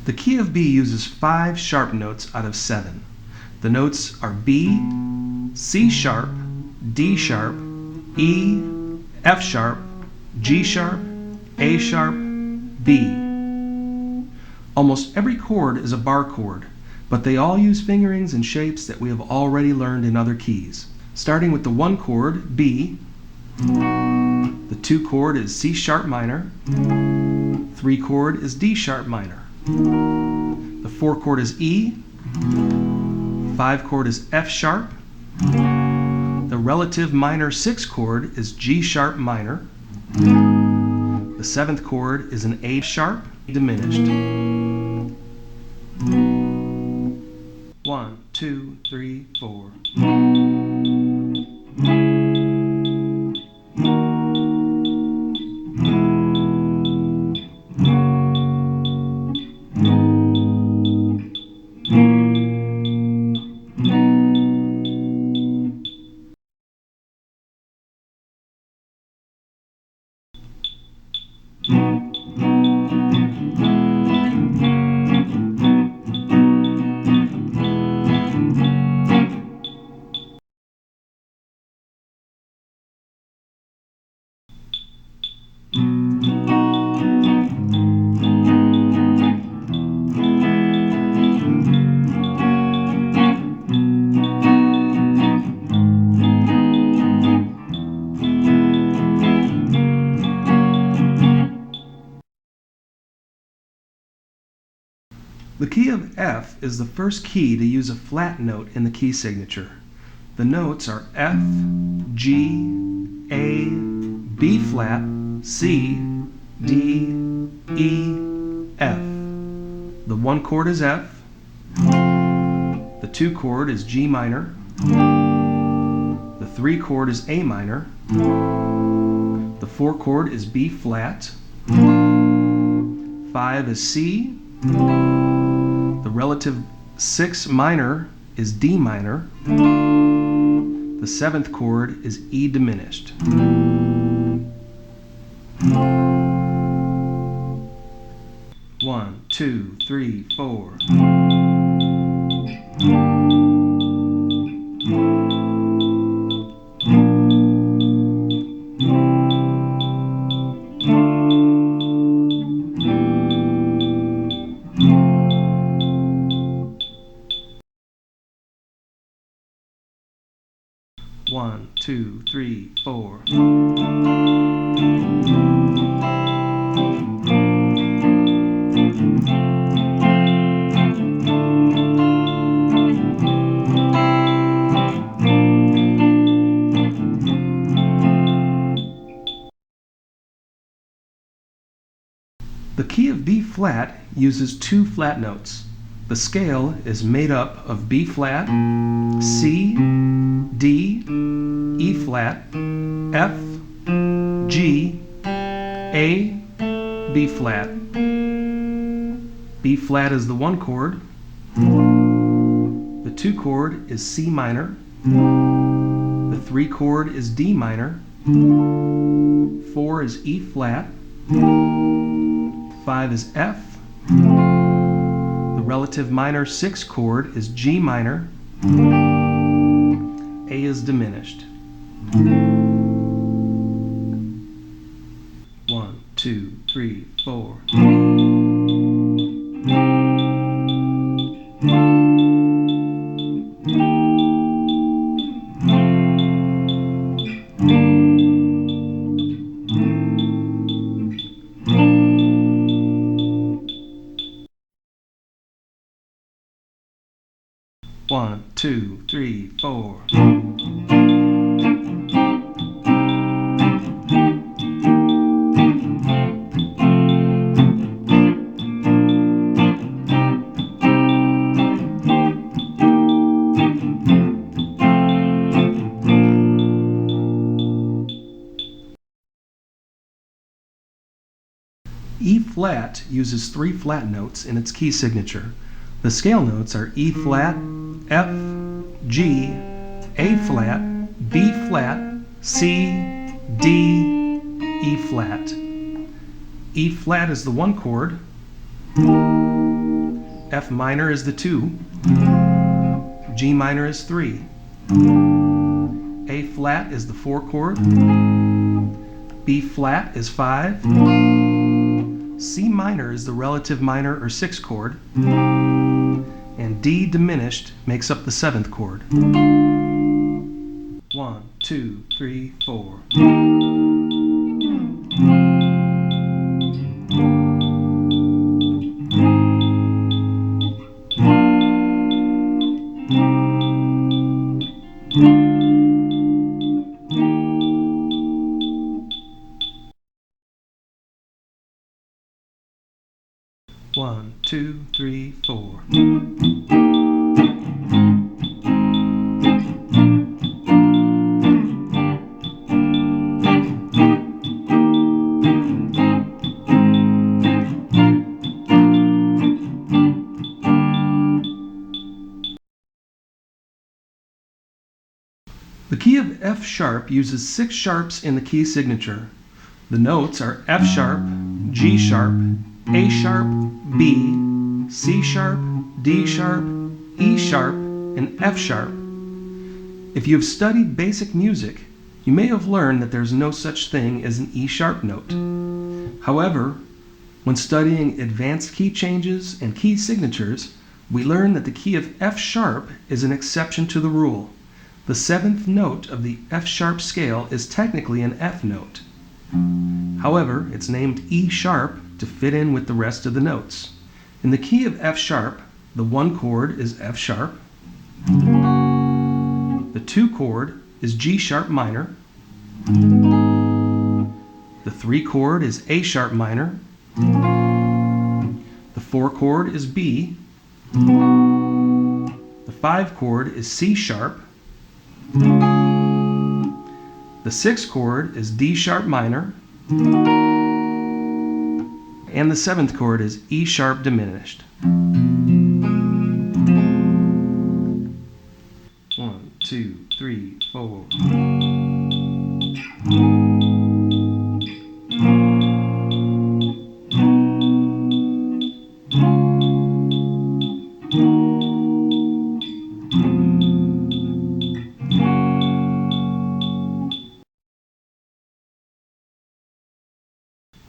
The key of B uses 5 sharp notes out of 7. The notes are B, C sharp, D sharp, E, F sharp, G sharp, A sharp, B. Almost every chord is a bar chord, but they all use fingerings and shapes that we have already learned in other keys. Starting with the 1 chord, B, the 2 chord is C sharp minor, 3 chord is D sharp minor, the 4 chord is E, 5 chord is F sharp, the relative minor 6 chord is G sharp minor, the 7th chord is an A sharp diminished. 1, 2, 3, 4. The key of F is the first key to use a flat note in the key signature. The notes are F, G, A, B flat, C, D, E, F. The 1 chord is F, the 2 chord is G minor, the 3 chord is A minor, the 4 chord is B flat, 5 is C, the relative 6 minor is D minor, the 7th chord is E diminished. 1, 2, 3, 4. One, two, three, four. 'The key of B flat uses 2 flat notes. The scale is made up of B flat, C, D, E flat, F, G, A, B flat. B flat is the 1 chord. The 2 chord is C minor. The 3 chord is D minor. 4 is E flat. 5 is F. The relative minor 6 chord is G minor. A is diminished. 1, 2, 3, 4. One, two, three, four. flat uses 3 flat notes in its key signature. The scale notes are E flat, F, G, A flat, B flat, C, D, E flat. E flat is the 1 chord, F minor is the 2, G minor is 3, A flat is the 4 chord, B flat is 5, C minor is the relative minor or 6 chord, and D diminished makes up the 7th chord. 1, 2, 3, 4. One, two, three, four. The key of F sharp uses 6 sharps in the key signature. The notes are F sharp, G sharp, A sharp, B, C sharp, D sharp, E sharp, and F sharp. If you have studied basic music, you may have learned that there's no such thing as an E sharp note. However, when studying advanced key changes and key signatures, we learn that the key of F sharp is an exception to the rule. The 7th note of the F sharp scale is technically an F note. However, it's named E sharp to fit in with the rest of the notes. In the key of F sharp, the 1 chord is F sharp, the 2 chord is G sharp minor, the 3 chord is A sharp minor, the 4 chord is B, the 5 chord is C sharp, the 6th chord is D sharp minor, and the 7th chord is E sharp diminished. 1, 2, 3, 4.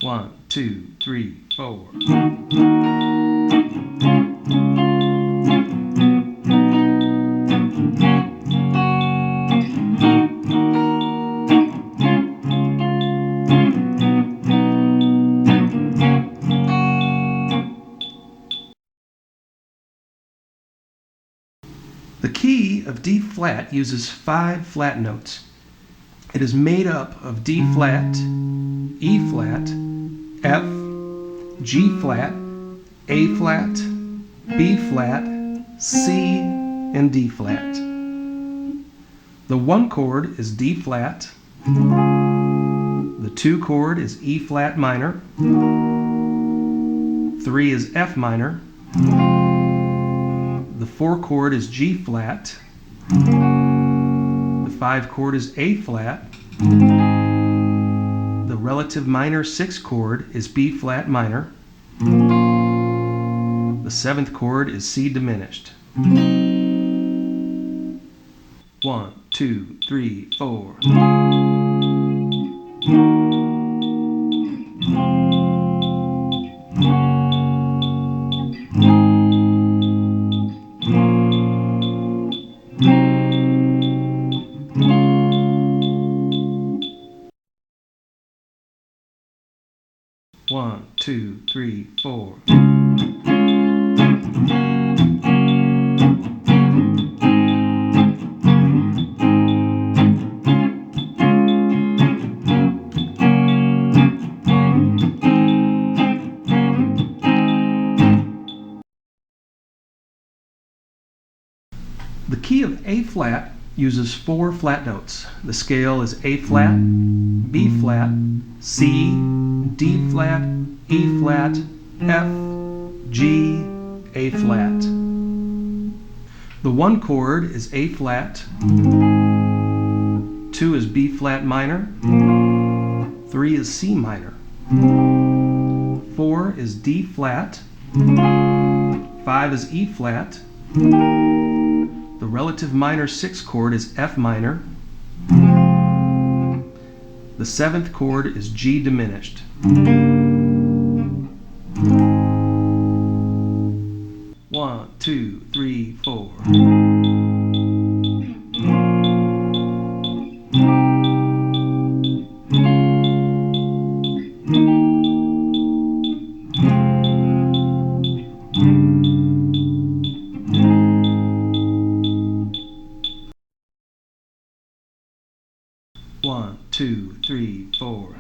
One, two, three, four. The key of D flat uses 5 flat notes. It is made up of D flat, E flat, F, G flat, A flat, B flat, C, and D flat. The 1 chord is D flat, the 2 chord is E flat minor, 3 is F minor, the 4 chord is G flat, the 5 chord is A flat, the relative minor 6 chord is B flat minor, the 7th chord is C diminished. 1, 2, 3, 4. One, two, three, four. The key of A flat uses 4 flat notes. The scale is A flat, B flat, C, D flat, E flat, F, G, A flat. The 1 chord is A flat, 2 is B flat minor, 3 is C minor, 4 is D flat, 5 is E flat, the relative minor 6 chord is F minor, the 7th chord is G diminished. 1, 2, 3, 4. One, two, three, four.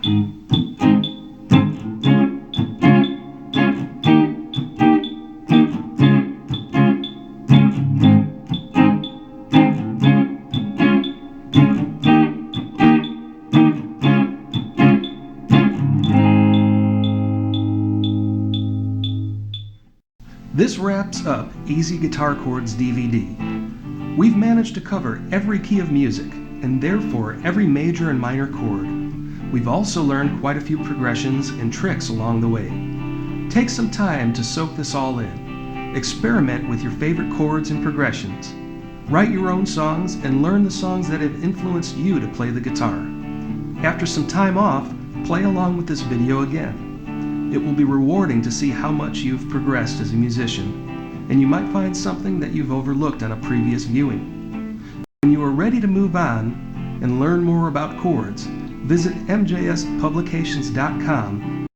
This wraps up Easy Guitar Chords DVD. We've managed to cover every key of music, and therefore every major and minor chord. We've also learned quite a few progressions and tricks along the way. Take some time to soak this all in. Experiment with your favorite chords and progressions. Write your own songs and learn the songs that have influenced you to play the guitar. After some time off, play along with this video again. It will be rewarding to see how much you've progressed as a musician, and you might find something that you've overlooked on a previous viewing. When you are ready to move on and learn more about chords, visit mjspublications.com